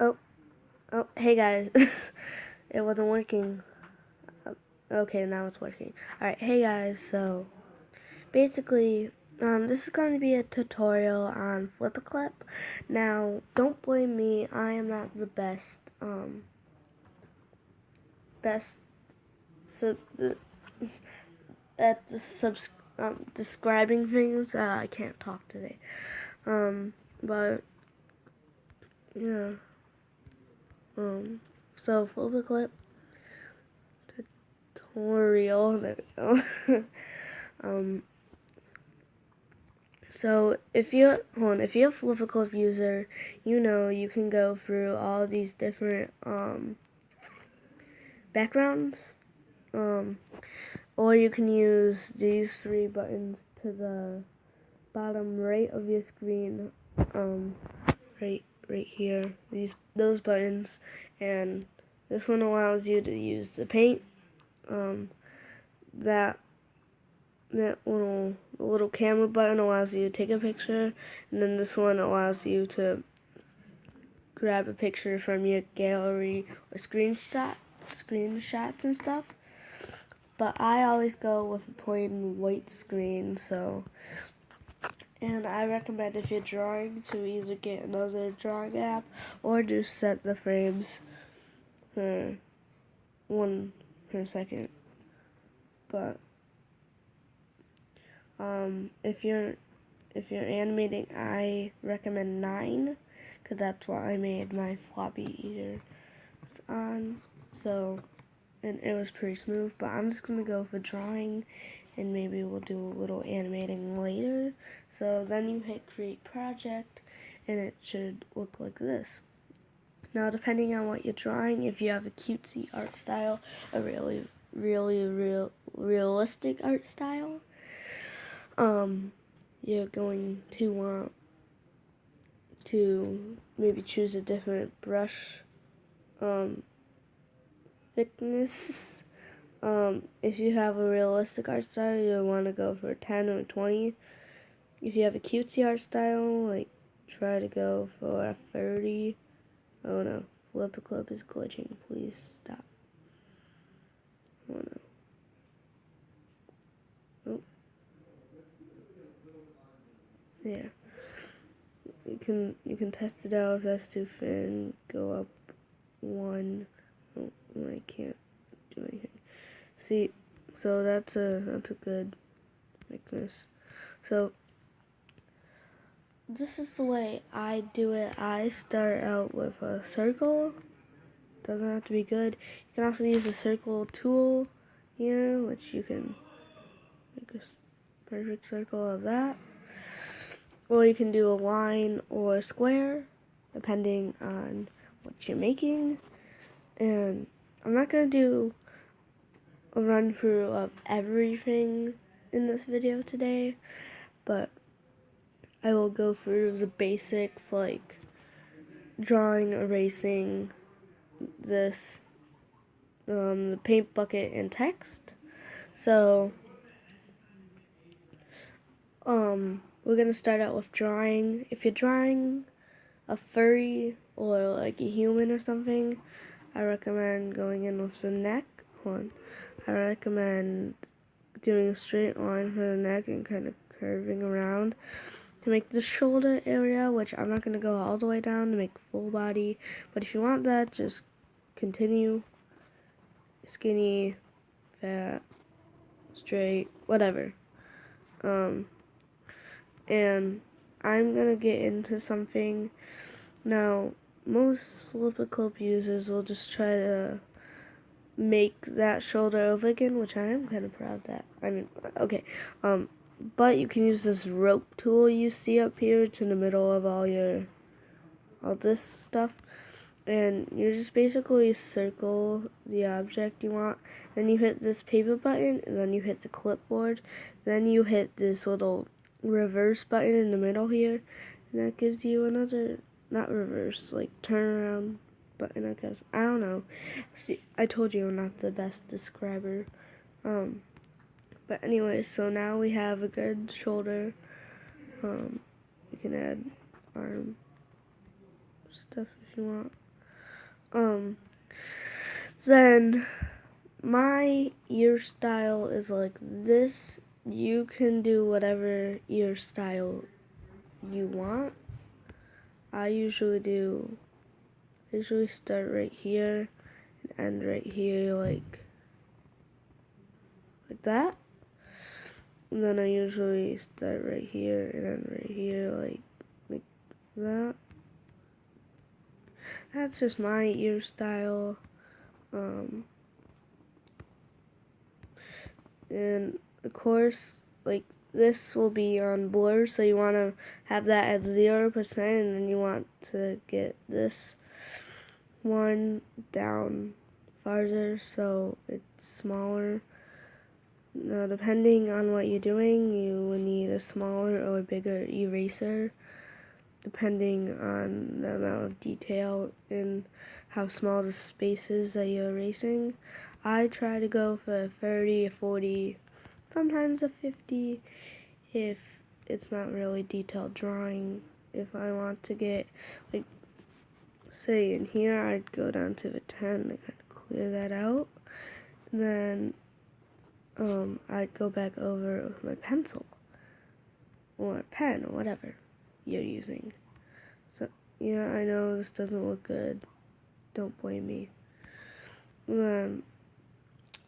Oh, hey guys. It wasn't working. Okay, now it's working. Alright, hey guys, so basically, this is going to be a tutorial on Flipaclip. Now, don't blame me, I am not the best sub, at the describing things. I can't talk today. But, yeah, so Flipaclip tutorial, there we go. So if you're a Flipaclip user, you know you can go through all these different backgrounds, or you can use these three buttons to the bottom right of your screen, right here. Those buttons, and this one allows you to use the paint. That little camera button allows you to take a picture, and then this one allows you to grab a picture from your gallery or screenshots and stuff. But I always go with a plain white screen, and I recommend if you're drawing to either get another drawing app or just set the frames for 1 per second. But if you're animating, I recommend 9, because that's what I made my floppy eater on. So, and it was pretty smooth, but I'm just gonna go for drawing, and maybe we'll do a little animating later. So then you hit create project, and it should look like this. Now, depending on what you're drawing, if you have a cutesy art style, a really realistic art style, you're going to want to maybe choose a different brush thickness. If you have a realistic art style, you'll want to go for 10 or 20. If you have a cutesy art style, like, try to go for a 30. Oh no, Flipaclip is glitching. Please stop. Oh no. Oh. Yeah. You can test it out if that's too thin. Go up 1. Oh, I can't do anything. See, so that's a good thickness. So this is the way I do it. I start out with a circle. Doesn't have to be good. You can also use the circle tool here, which you can make a perfect circle of that. Or you can do a line or a square, depending on what you're making. And I'm not going to do a run through of everything in this video today, but I will go through the basics, like drawing, erasing, this, the paint bucket, and text. So, we're gonna start out with drawing. If you're drawing a furry or like a human or something, I recommend going in with the neck one. I recommend doing a straight line for the neck and kind of curving around to make the shoulder area, which I'm not going to go all the way down to make full body, but if you want that, just continue. Skinny, fat, straight, whatever. And I'm going to get into something. Now, most Flipaclip users will just try to make that shoulder over again, which I am kind of proud of that. I mean, okay, but you can use this rope tool you see up here. It's in the middle of all this stuff, and you just basically circle the object you want. Then you hit this paper button, and then you hit the clipboard. Then you hit this little reverse button in the middle here, and that gives you another, not reverse, like turn around button, I guess. I don't know. See, I told you I'm not the best describer. But anyway, so now we have a good shoulder. You can add arm stuff if you want. Then my ear style is like this. You can do whatever ear style you want. I usually start right here and end right here like that. And then I usually start right here and end right here like that. That's just my ear style. And of course, like this will be on blur, so you want to have that at 0%, and then you want to get this one down farther so it's smaller. Now, depending on what you're doing, you will need a smaller or bigger eraser, depending on the amount of detail and how small the space is that you're erasing. I try to go for a 30, a 40, sometimes a 50 if it's not really detailed drawing. If I want to get, like, say in here, I'd go down to the 10 to kind of clear that out. Then I'd go back over with my pencil or a pen or whatever you're using. So yeah, I know this doesn't look good. Don't blame me. Then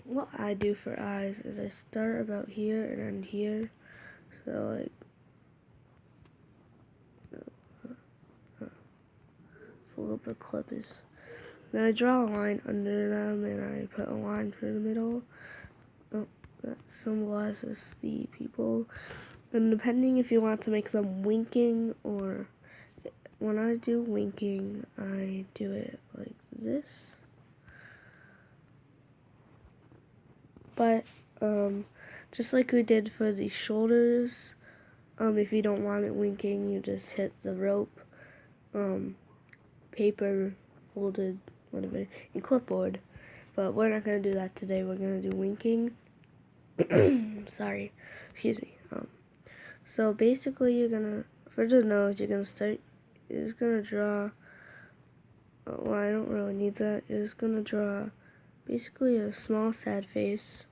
what I do for eyes is I start about here and end here. So like Flipaclip is. Then I draw a line under them and I put a line through the middle. Oh, that symbolizes the people. And depending if you want to make them winking, or when I do winking, I do it like this. But just like we did for the shoulders, if you don't want it winking, you just hit the rope, paper, folded, whatever, and clipboard. But we're not going to do that today. We're going to do winking. Sorry, excuse me. So basically you're going to, for the nose, you're going to start, you're just going to draw, well, I don't really need that. You're just going to draw basically a small sad face.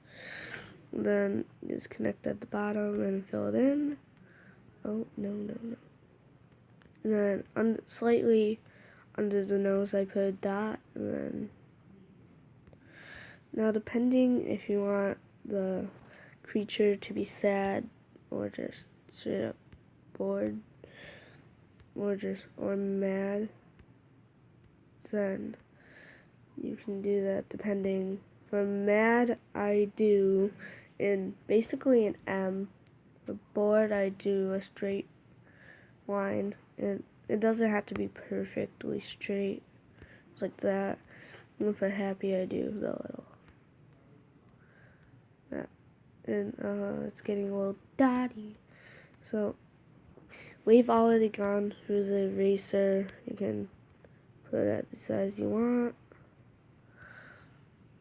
Then just connect at the bottom and fill it in. Oh, no. And then slightly under the nose I put a dot, and then now depending if you want the creature to be sad or just straight up bored or mad, then you can do that depending. For mad, I do basically an M. For bored, I do a straight line, and it doesn't have to be perfectly straight, like that. And for happy, I do the little that. And it's getting a little dotty. So we've already gone through the eraser. You can put it at the size you want.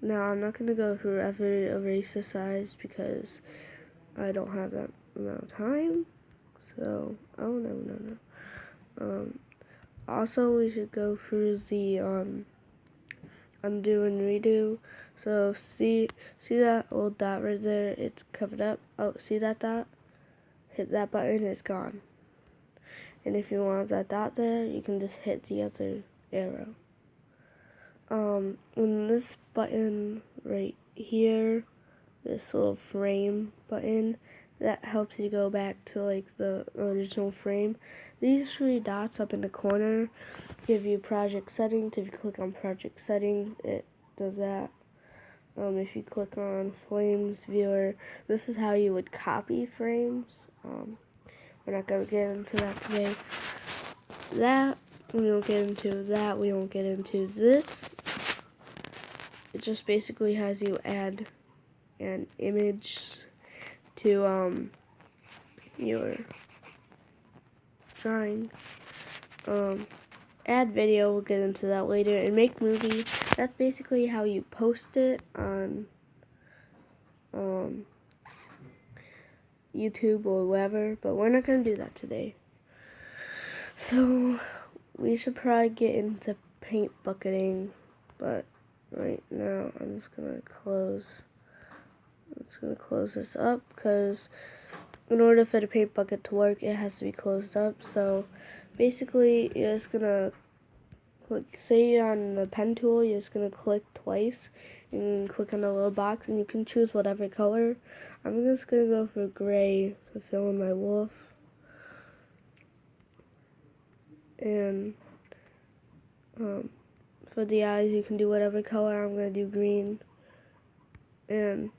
Now I'm not going to go through every eraser size because I don't have that amount of time. So, oh no. Also, we should go through the undo and redo. So see that little dot right there? It's covered up. Oh, see that dot? Hit that button, it's gone. And if you want that dot there, you can just hit the other arrow. When this button right here, this little frame button, that helps you go back to like the original frame. These 3 dots up in the corner give you project settings. If you click on project settings, it does that. If you click on frames viewer, this is how you would copy frames. We're not going to get into that today. That we won't get into. That we won't get into. This, it just basically has you add an image to your drawing. Add video, we'll get into that later. And make movie, that's basically how you post it on YouTube or wherever, but we're not going to do that today. So we should probably get into paint bucketing. but right now I'm just gonna close this up, because in order for the paint bucket to work, it has to be closed up. So basically, you're just gonna click, say you're on the pen tool, you're just gonna click twice and click on the little box, and you can choose whatever color. I'm just gonna go for gray to fill in my wolf. And for the eyes, you can do whatever color. I'm gonna do green. And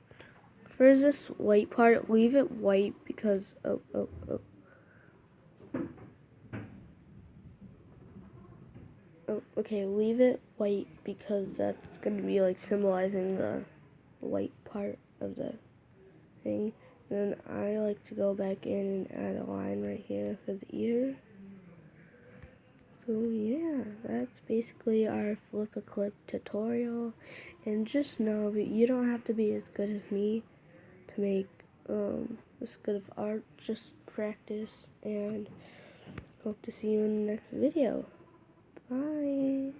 for this white part, leave it white because okay, leave it white because that's gonna be like symbolizing the white part of the thing. And then I like to go back in and add a line right here for the ear. So yeah, that's basically our Flipaclip tutorial. And just know that you don't have to be as good as me to make this good of art. Just practice, and hope to see you in the next video. Bye.